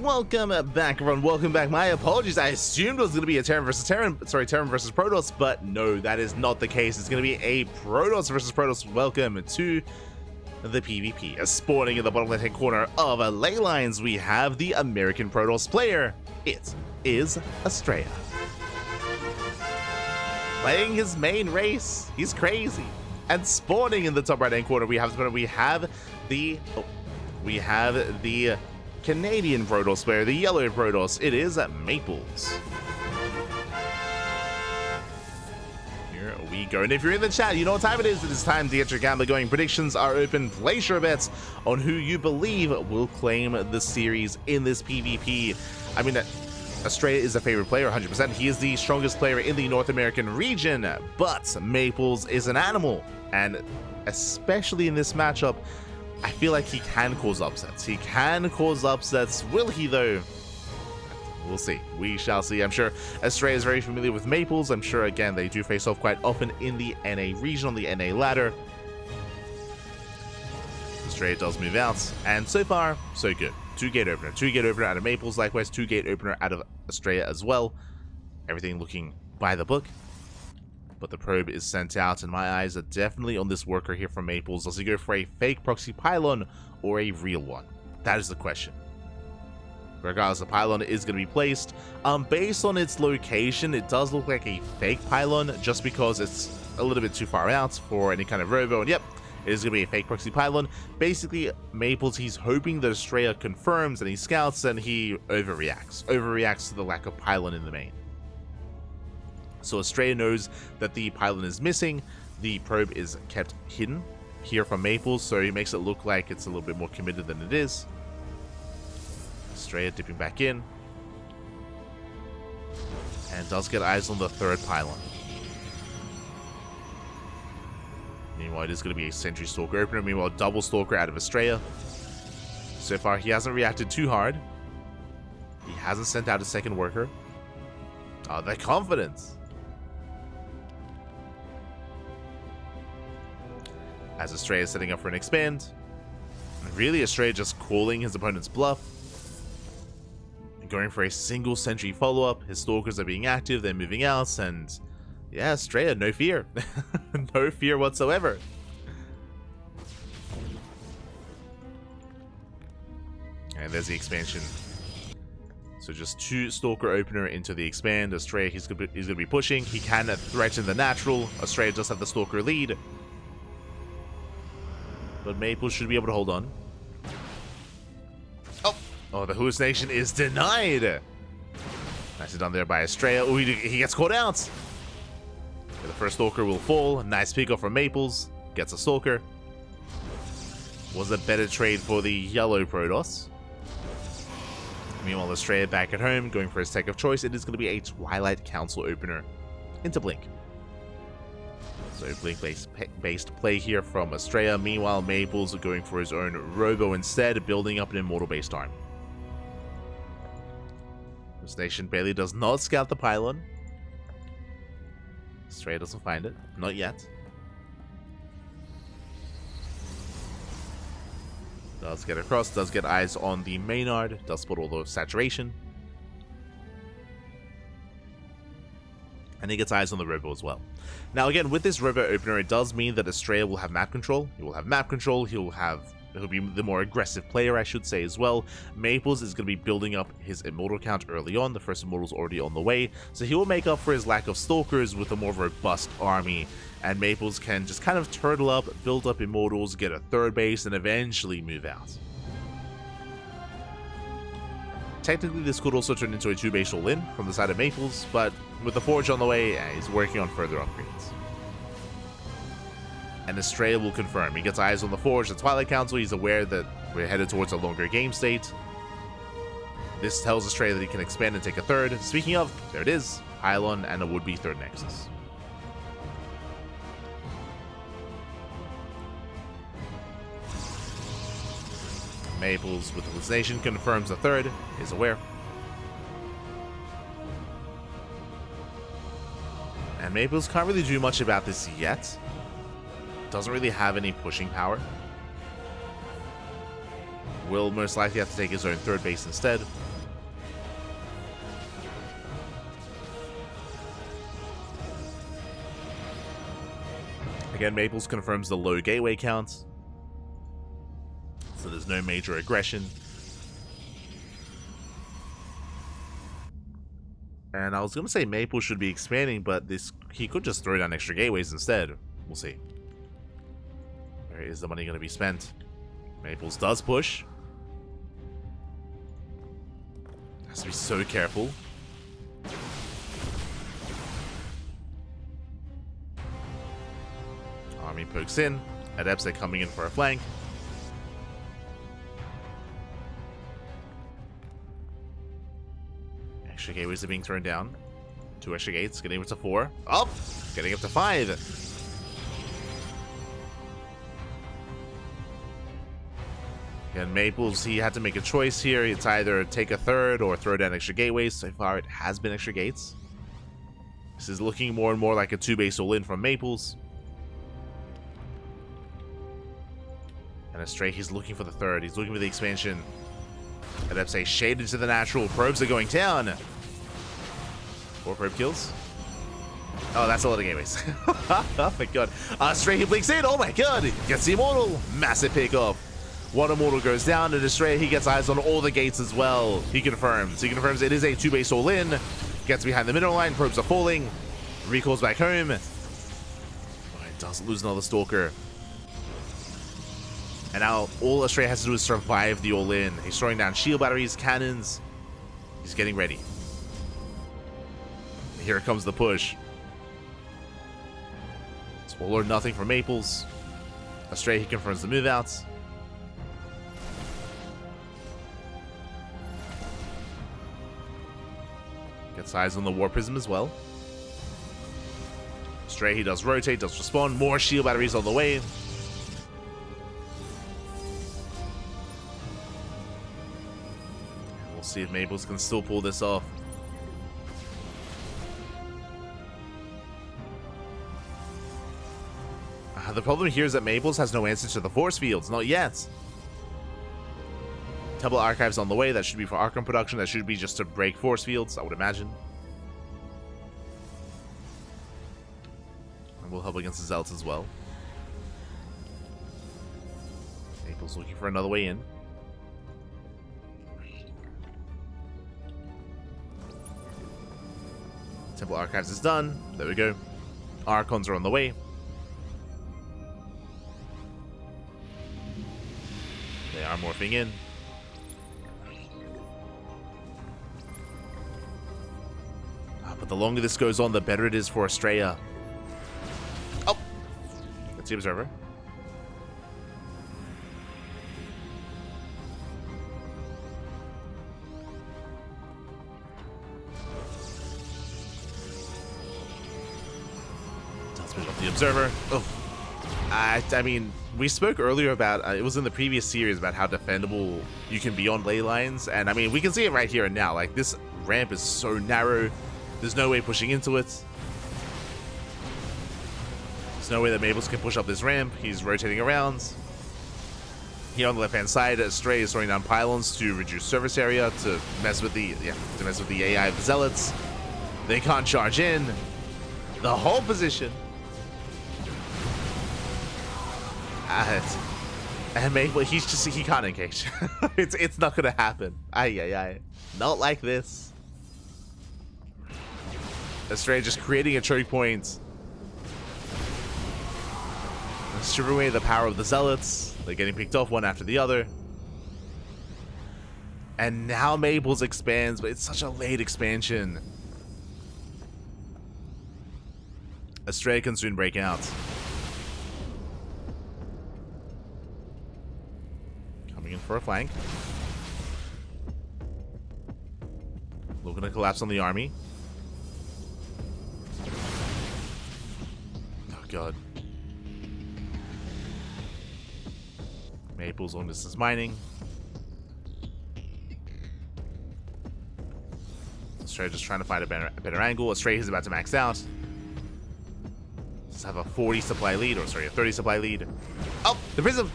welcome back, everyone. Welcome back. My apologies. I assumed it was going to be a Terran versus Protoss, but no, that is not the case. It's going to be a Protoss versus Protoss. Welcome to the PvP. Spawning in the bottom left-hand corner of a ley lines, we have the American Protoss player. It is Astrea. Playing his main race. He's crazy. And spawning in the top right-hand corner, we have the Canadian Protoss player, the yellow Protoss. It is Maplez. Here we go. And if you're in the chat, you know what time it is. It is time to get your gambler going. Predictions are open. Place your bets on who you believe will claim the series in this PvP. I mean, Astrea is a favorite player, 100%. He is the strongest player in the North American region, but Maplez is an animal. And especially in this matchup, I feel like he can cause upsets. He can cause upsets. Will he, though? We'll see. We shall see. I'm sure Astrea is very familiar with Maplez. I'm sure, again, they do face off quite often in the NA region, on the NA ladder. Astrea does move out, and so far, so good. 2-gate opener. 2-gate opener out of Maplez, likewise 2-gate opener out of Astrea as well. Everything looking by the book. But the probe is sent out, and my eyes are definitely on this worker here from Maplez. Does he go for a fake proxy pylon or a real one? That is the question. Regardless, the pylon is going to be placed. Based on its location, it does look like a fake pylon, just because it's a little bit too far out for any kind of robo. And yep, it is going to be a fake proxy pylon. Basically, Maplez, he's hoping that Astrea confirms and he scouts, and he overreacts to the lack of pylon in the main. So Astrea knows that the pylon is missing. The probe is kept hidden here from Maplez, so he makes it look like it's a little bit more committed than it is. Astrea dipping back in. And does get eyes on the third pylon. Meanwhile, it is going to be a Sentry Stalker opener. Meanwhile, double Stalker out of Astrea. So far, he hasn't reacted too hard. He hasn't sent out a second worker. Oh, the confidence. As Astrea is setting up for an expand. Really, Astrea just calling his opponent's bluff. And going for a single sentry follow-up. His stalkers are being active, they're moving out, and yeah, Astrea, no fear. No fear whatsoever. And there's the expansion. So just 2 Stalker opener into the expand. Astrea, he's going to be pushing. He can threaten the natural. Astrea does have the Stalker lead. But Maplez should be able to hold on. Oh, the hallucination is denied. Nicely done there by Astrea. Oh, he gets caught out. The first Stalker will fall. Nice pick off from Maplez. Gets a Stalker. Was a better trade for the yellow Protoss. Meanwhile, Astrea back at home, going for his tech of choice. It is going to be a Twilight Council opener into Blink. So Blink-based play here from Astrea. Meanwhile, Maplez going for his own Robo instead, building up an Immortal-based arm. This nation barely does not scout the pylon. Astrea doesn't find it. Not yet. Does get across, does get eyes on the Maynard, does spot all the saturation. And he gets eyes on the Robo as well. Now again, with this Robo opener, it does mean that Astrea will have map control. He will have map control, he'll be the more aggressive player, I should say, as well. Maplez is going to be building up his Immortal count early on. The first Immortal's already on the way. So he will make up for his lack of Stalkers with a more robust army. And Maplez can just kind of turtle up, build up Immortals, get a third base, and eventually move out. Technically, this could also turn into a 2-base all-in from the side of Maplez, but with the Forge on the way, he's working on further upgrades. And Astrea will confirm. He gets eyes on the Forge, the Twilight Council. He's aware that we're headed towards a longer game state. This tells Astrea that he can expand and take a third. Speaking of, there it is. Pylon and a would-be third Nexus. Maplez with hallucination confirms the third, is aware. And Maplez can't really do much about this yet. Doesn't really have any pushing power. will most likely have to take his own third base instead. Again, Maplez confirms the low gateway count, so there's no major aggression. And I was going to say Maplez should be expanding, but he could just throw down extra gateways instead. We'll see. Where is the money going to be spent? Maplez does push. Has to be so careful. Army pokes in. Adepts are coming in for a flank. Extra gateways are being thrown down. 2 extra gates, getting up to 4. Up! Getting up to 5. And Maplez, he had to make a choice here. It's either take a third or throw down extra gateways. So far, it has been extra gates. This is looking more and more like a 2-base all-in from Maplez. And Astrea, he's looking for the third. He's looking for the expansion. Adepts say shaded to the natural. Probes are going down. 4 probe kills. Oh, that's a lot of gateways. Oh my god. Astrea, he blinks in. Oh my god. Gets the immortal. Massive pick off. 1 immortal goes down, and Astrea, he gets eyes on all the gates as well. He confirms it is a 2-base all-in. Gets behind the middle line. Probes are falling. Recalls back home. Oh, he does lose another stalker. And now all Astrea has to do is survive the all-in. He's throwing down shield batteries, cannons. He's getting ready. Here comes the push. It's all or nothing for Maplez. Astrea, he confirms the move outs. Gets eyes on the War Prism as well. Astrea, he does rotate, does respond. More shield batteries on the way. We'll see if Maplez can still pull this off. The problem here is that Maplez has no answer to the force fields. Not yet. Temple Archives on the way. That should be for Archon production. That should be just to break force fields, I would imagine. And will help against the Zealots as well. Maplez looking for another way in. Temple Archives is done. There we go. Archons are on the way. They are morphing in. But the longer this goes on, the better it is for Astrea. Oh! That's the Observer. Does move up the Observer. Oh. I mean, we spoke earlier about, it was in the previous series, about how defendable you can be on ley lines. And I mean, we can see it right here and now. Like, this ramp is so narrow. There's no way pushing into it. There's no way that Maplez can push up this ramp. He's rotating around. Here on the left-hand side, Astrea is throwing down pylons to reduce surface area, to mess with the AI of the Zealots. They can't charge in. The whole position. And Maplez, he can't engage. it's not gonna happen. Not like this. Astrea just creating a choke point. Stripping away the power of the Zealots. They're getting picked off one after the other. And now Maplez expands, but it's such a late expansion. Astrea can soon break out. Coming in for a flank. Looking to collapse on the army. Oh god. Maplez long distance mining. Astrea just trying to find a better angle. Astrea is about to max out. Let's have a 40 supply lead, or sorry, a 30 supply lead. Oh, the prism!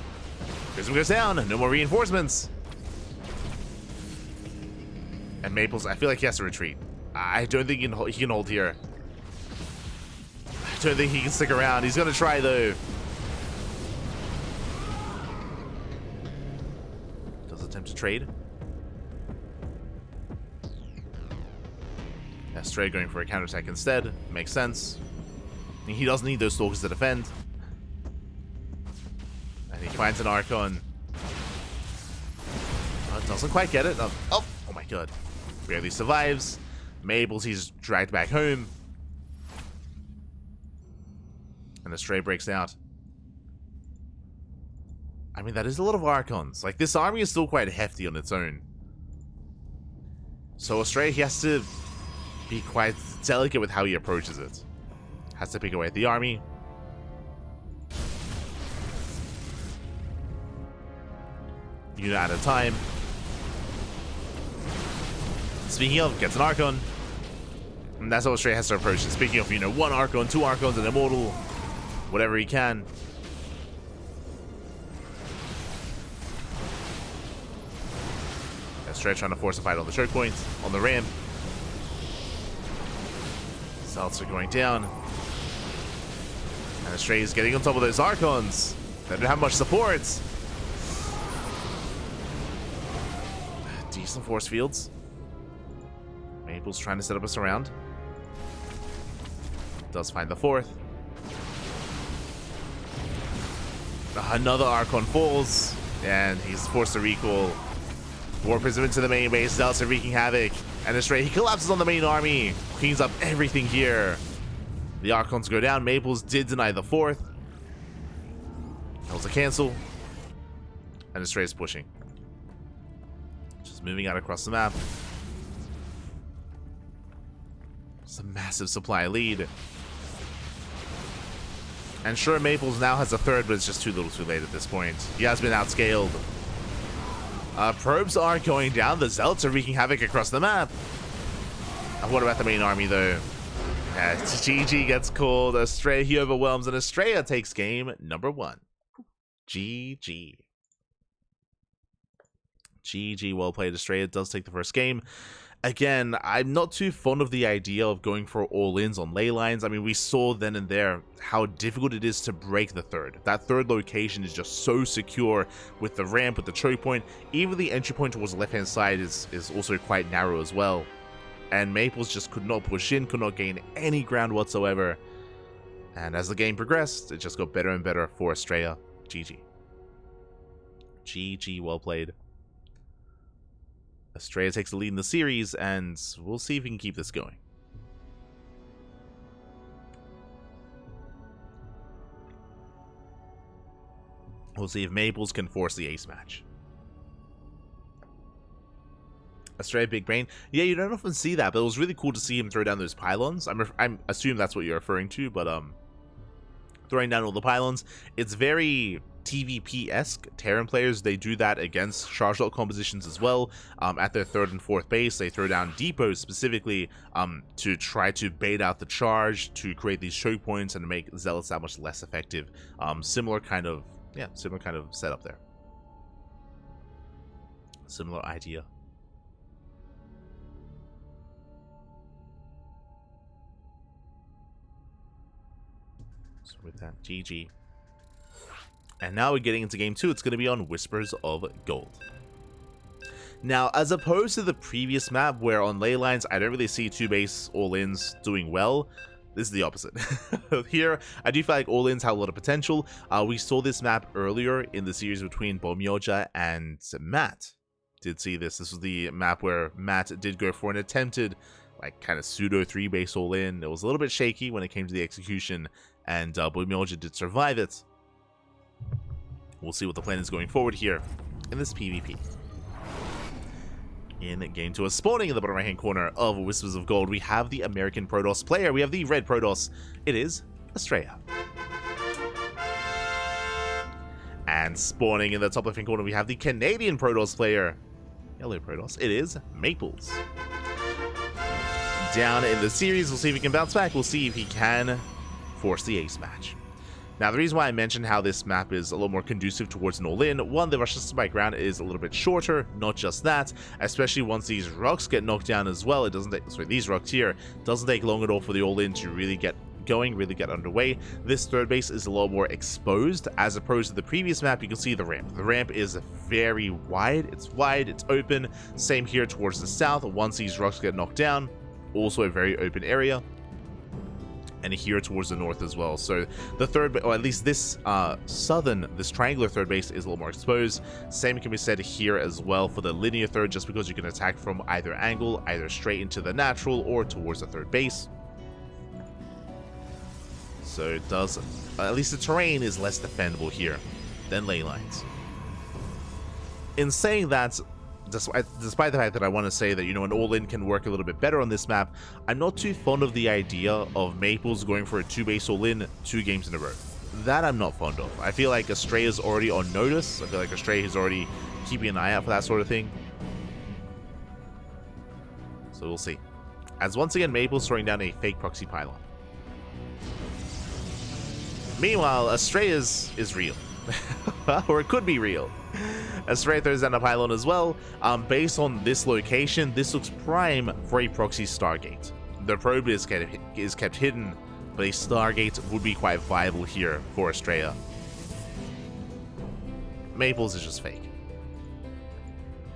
Prism goes down. No more reinforcements. And Maples, I feel like he has to retreat. I don't think he can hold here. I don't think he can stick around. He's going to try, though. Does attempt to trade. Astrea going for a counterattack instead. Makes sense. He doesn't need those Stalkers to defend. And he finds an Archon. Doesn't quite get it. Oh my god. Barely survives. Maples, he's dragged back home. And Astrea breaks out. I mean, that is a lot of Archons. Like, this army is still quite hefty on its own. So Astrea, he has to be quite delicate with how he approaches it. Has to pick away at the army. Unit at a time. Speaking of, gets an Archon. And that's how Astrea has to approach it. Speaking of, you know, 1 Archon, 2 Archons, an Immortal. Whatever he can. Astrea trying to force a fight on the choke point, on the ramp. Zealots are going down. And Astrea is getting on top of those Archons. They don't have much support. Decent force fields. Maple's trying to set up a surround. Does find the 4th. Another Archon falls. And he's forced to recall. War Prism into the main base. Zealots are wreaking havoc. And Astrea, he collapses on the main army. Cleans up everything here. The Archons go down. Maples did deny the 4th. That was a cancel. And Astrea is pushing. Just moving out across the map. It's a massive supply lead. And sure, Maples now has a 3rd, but it's just too little too late at this point. He has been outscaled. Probes are going down. The Zealots are wreaking havoc across the map. And what about the main army, though? GG gets called. Astrea, he overwhelms, and Astrea takes game number 1. GG. GG, well played. Astrea does take the first game. Again, I'm not too fond of the idea of going for all-ins on ley lines. I mean, we saw then and there how difficult it is to break the 3rd. That 3rd location is just so secure with the ramp, with the choke point. Even the entry point towards the left-hand side is also quite narrow as well. And Maples just could not push in, could not gain any ground whatsoever. And as the game progressed, it just got better and better for Astrea. GG. GG, well played. Astrea takes the lead in the series, and we'll see if we can keep this going. We'll see if Maples can force the ace match. Astrea big brain. Yeah, you don't often see that, but it was really cool to see him throw down those pylons. I'm assuming that's what you're referring to, but throwing down all the pylons, it's very TvP-esque. Terran players, they do that against charge lot compositions as well. At their 3rd and 4th base, they throw down depots specifically to try to bait out the charge, to create these choke points and make Zealots that much less effective. Similar kind of setup there. Similar idea. So with that, GG. And now we're getting into game 2. It's going to be on Whispers of Gold. Now, as opposed to the previous map, where on ley lines, I don't really see 2 base all-ins doing well, this is the opposite. Here, I do feel like all-ins have a lot of potential. We saw this map earlier in the series between Bomyoja and Matt. Did see this. This was the map where Matt did go for an attempted, like, kind of pseudo 3 base all-in. It was a little bit shaky when it came to the execution, and Bomyoja did survive it. We'll see what the plan is going forward here in this PvP. In game 2, spawning in the bottom right-hand corner of Whispers of Gold, we have the American Protoss player. We have the red Protoss. It is Astrea. And spawning in the top left-hand corner, we have the Canadian Protoss player. Yellow Protoss. It is Maples. Down in the series, we'll see if he can bounce back. We'll see if he can force the ace match. Now, the reason why I mentioned how this map is a little more conducive towards an all-in, one, the rush distance by ground is a little bit shorter, not just that, especially once these rocks get knocked down as well, it doesn't take, sorry, these rocks here, doesn't take long at all for the all-in to really get going, really get underway. This third base is a lot more exposed, as opposed to the previous map. You can see the ramp. The ramp is very wide, it's open, same here towards the south, once these rocks get knocked down, also a very open area. And here towards the north as well. So the third, or at least this this triangular third base is a little more exposed. Same can be said here as well for the linear third, just because you can attack from either angle, either straight into the natural or towards the third base. So it does, at least the terrain is less defendable here than ley lines. In saying that, despite the fact that I want to say that, you know, an all-in can work a little bit better on this map, I'm not too fond of the idea of Maplez going for a 2-base all-in 2 games in a row. That I'm not fond of. I feel like Astrea's already on notice. I feel like Astrea is already keeping an eye out for that sort of thing. So we'll see. As once again, Maplez throwing down a fake proxy pylon. Meanwhile, Astrea's is real. Or it could be real. Astrea throws down a pylon as well. Based on this location, this looks prime for a proxy Stargate. The probe is kept hidden, but a Stargate would be quite viable here for Astrea. Maplez is just fake.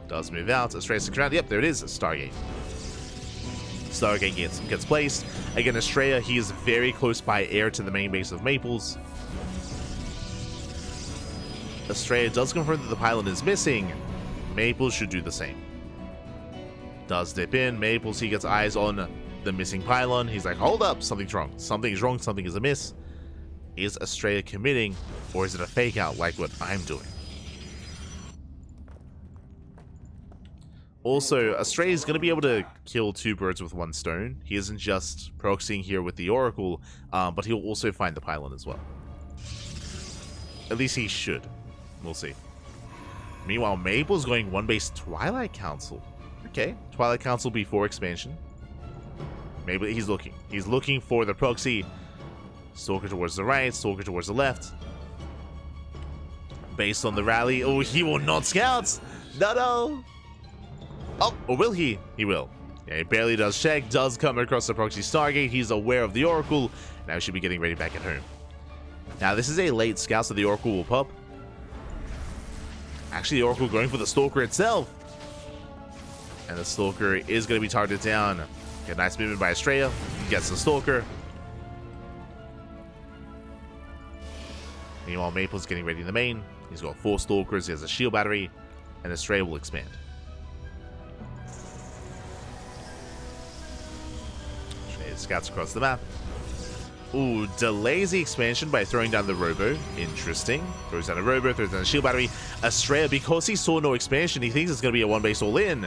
Does move out. Astrea sticks around. Yep, there it is. Stargate. Stargate gets placed. Again, Astrea, he is very close by air to the main base of Maplez. Astrea does confirm that the pylon is missing. Maplez should do the same. Does dip in. Maplez, he gets eyes on the missing pylon. He's like, hold up, something's wrong. Something's wrong, something is amiss. Is Astrea committing, or is it a fake out like what I'm doing? Also, Astrea is going to be able to kill 2 birds with 1 stone. He isn't just proxying here with the Oracle, but he'll also find the pylon as well. At least he should. We'll see. Meanwhile, Maple's going 1-base Twilight Council. Okay, Twilight Council before expansion. Maybe he's looking. He's looking for the proxy. Stalker towards the right, Stalker towards the left. Based on the rally. Oh, he will not scout! No! Oh, or will he? He will. Yeah, he barely does check. Does come across the proxy Stargate. He's aware of the Oracle. Now he should be getting ready back at home. Now, this is a late scout, so the Oracle will pop. Actually, the Oracle going for the Stalker itself. And the Stalker is going to be targeted down. Okay, nice movement by Astrea. Gets the Stalker. Meanwhile, Maple's getting ready in the main. He's got 4 Stalkers. He has a shield battery. And Astrea will expand. Astrea scouts across the map. Ooh, delays the expansion by throwing down the Robo. Interesting. Throws down a Robo, throws down a shield battery. Astrea, because he saw no expansion, he thinks it's going to be a 1-base all-in.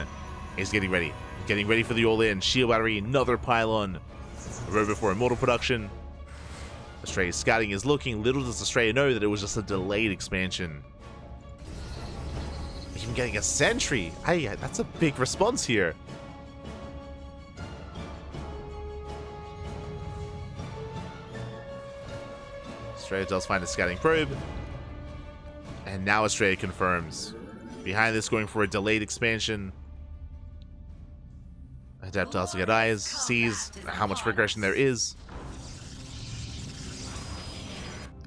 He's getting ready. Getting ready for the all-in. Shield battery, another pylon. Robo for immortal production. Astrea scouting is looking. Little does Astrea know that it was just a delayed expansion. Even getting a sentry. That's a big response here. Astrea does find a scouting probe. And now Astrea confirms. Behind this, going for a delayed expansion. Adept does get eyes, sees how much progression there is.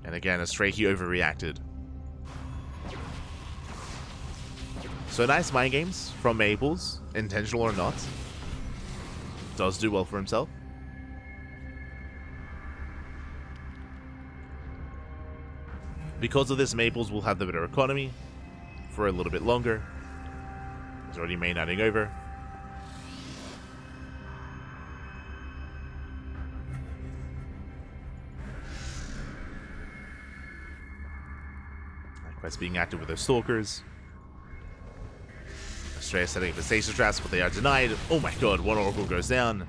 And again, Astrea, he overreacted. So nice mind games from Maplez, intentional or not. Does do well for himself. Because of this, Maplez will have the better economy for a little bit longer. He's already main outing over. Quest being active with their Stalkers. Astrea setting up the stasis traps, but they are denied. Oh my god, 1 Oracle goes down.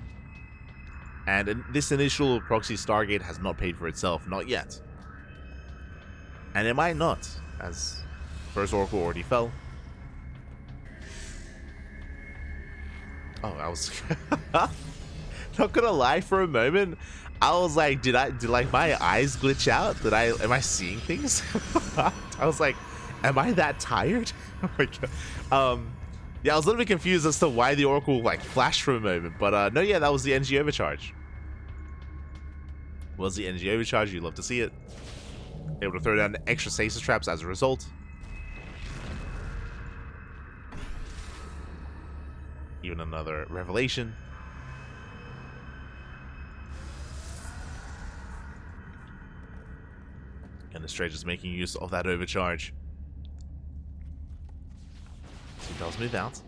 And this initial proxy Stargate has not paid for itself, not yet. And it might not, as first Oracle already fell. Oh, that not gonna lie, for a moment, I was like, did like my eyes glitch out? Am I seeing things? I was like, am I that tired? Oh my god. Yeah, I was a little bit confused as to why the Oracle like flashed for a moment, but no, yeah, that was the energy overcharge. Was the energy overcharge? You love to see it. Able to throw down extra stasis traps as a result. Even another revelation. And Astrea just making use of that overcharge. So he does move out.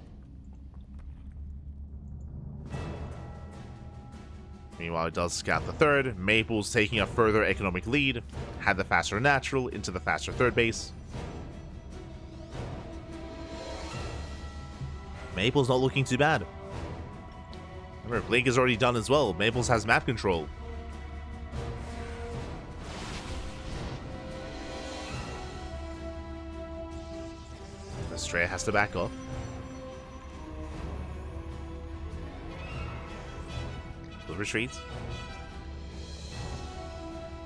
Meanwhile, it does scout the third. Maple's taking a further economic lead. Had the faster natural into the faster third base. Maple's not looking too bad. Remember, Blink is already done as well. Maple's has map control. Astrea has to back off. Will retreat.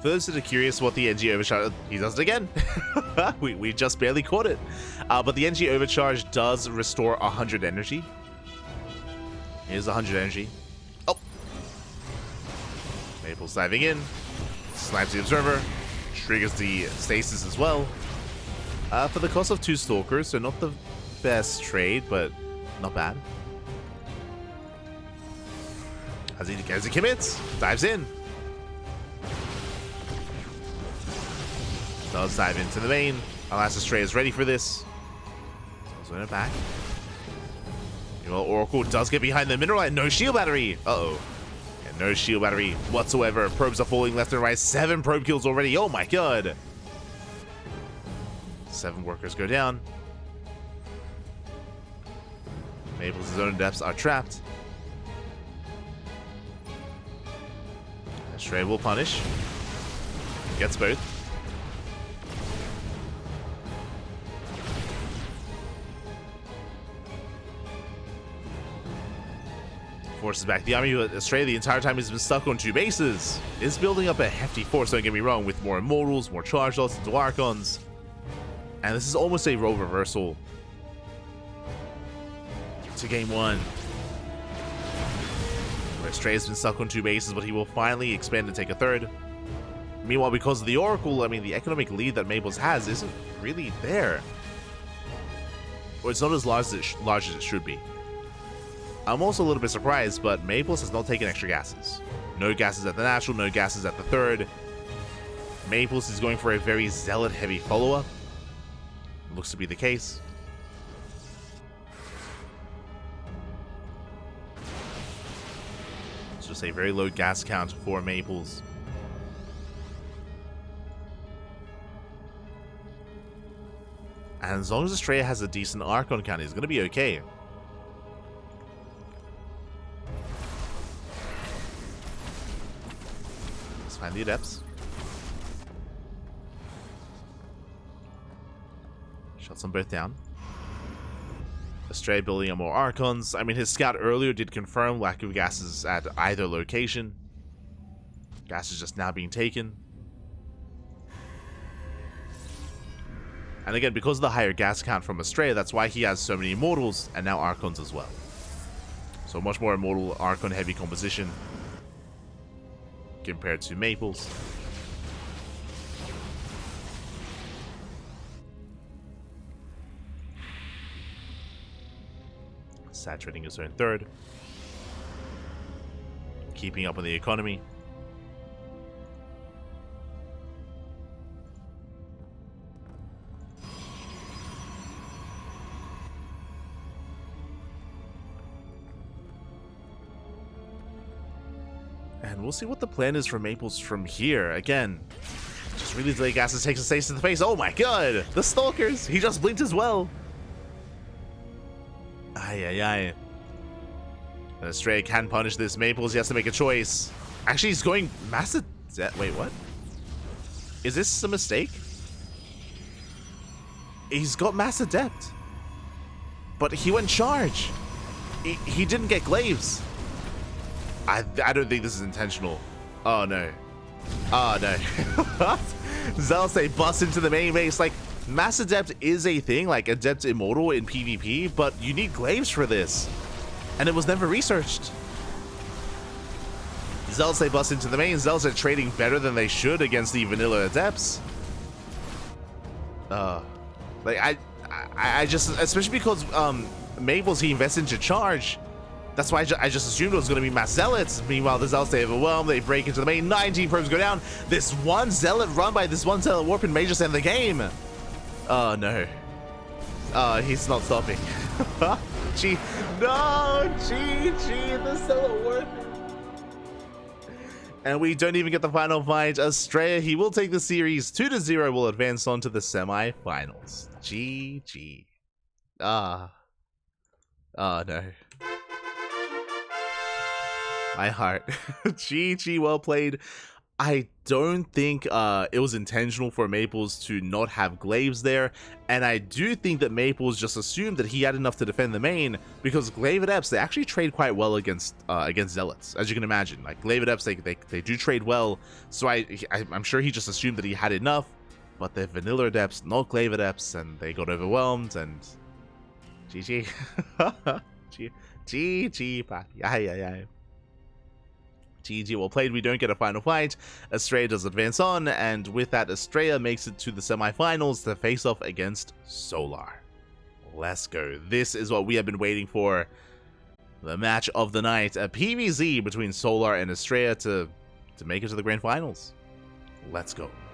For those that are curious what the NG overcharge, he does it again. we just barely caught it. But the NG overcharge does restore 100 energy. Here's 100 energy. Oh! Maple's diving in. Snipes the observer. Triggers the stasis as well. For the cost of 2 stalkers, so not the best trade, but not bad. As he commits, dives in. Does dive into the main. Alas, Astrea is ready for this. So it back. Well, Oracle does get behind the mineral and no shield battery. Uh-oh. And no shield battery whatsoever. Probes are falling left and right. 7 probe kills already. Oh my god. 7 workers go down. Maple's zone depths are trapped. Astrea will punish. Gets both. Forces back the army, but Astrea the entire time has been stuck on 2 bases. Is building up a hefty force, don't get me wrong, with more immortals, more charge lots into Archons. And this is almost a role reversal to game 1. Where Astrea's been stuck on 2 bases, but he will finally expand and take a third. Meanwhile, because of the Oracle, I mean, the economic lead that Maplez has isn't really there. Or it's not as large as it should be. I'm also a little bit surprised, but Maplez has not taken extra gases. No gases at the natural, no gases at the third. Maplez is going for a very zealot-heavy follow-up. Looks to be the case. It's just a very low gas count for Maplez. And as long as Astrea has a decent Archon count, he's going to be okay. Let's find the Adepts. Shots them both down. Astrea building up more Archons. I mean, his scout earlier did confirm lack of gases at either location. Gas is just now being taken. And again, because of the higher gas count from Astrea, that's why he has so many Immortals, and now Archons as well. So much more Immortal Archon heavy composition compared to Maple's. Saturating his own third. Keeping up on the economy. And we'll see what the plan is for Maple's from here. Again, just really delay gases, takes a stasis to the face. Oh my god! The Stalkers! He just blinked as well! Ay, ay, ay. And Astrea can punish this. Maple's, he has to make a choice. Actually, he's going massive... Wait, what? Is this a mistake? He's got Mass Adept. But he went charge. He didn't get glaives. I don't think this is intentional. Oh no. Oh no. Zealots, they bust into the main base. Like, Mass Adept is a thing, like Adept Immortal in PvP, but you need glaives for this. And it was never researched. Zealots, they bust into the main. Zealots are trading better than they should against the vanilla Adepts. Like, I just, especially because Maplez, he invested into charge. That's why I just assumed it was going to be mass zealots. Meanwhile, the zealots, they overwhelm, they break into the main. 19 probes go down. This one zealot run by this one zealot warping may just end the game. Oh no. He's not stopping. G, no, GG, the zealot warping. And we don't even get the final fight. Astrea, he will take the series 2-0, will advance on to the semi-finals. GG. Oh no. My heart. GG, well played. I don't think it was intentional for Maplez to not have glaives there, and I do think that Maplez just assumed that he had enough to defend the main, because glaive adepts, they actually trade quite well against zealots, as you can imagine. Like, glaive adepts, they do trade well, so I'm sure he just assumed that he had enough, but they're vanilla adepts, not glaive adepts, and they got overwhelmed, and GG. GG, Papi. Aye. GG, well played. We don't get a final fight. Astrea does advance on, and with that, Astrea makes it to the semifinals to face off against Solar. Let's go. This is what we have been waiting for. The match of the night, a PvZ between Solar and Astrea to make it to the grand finals. Let's go.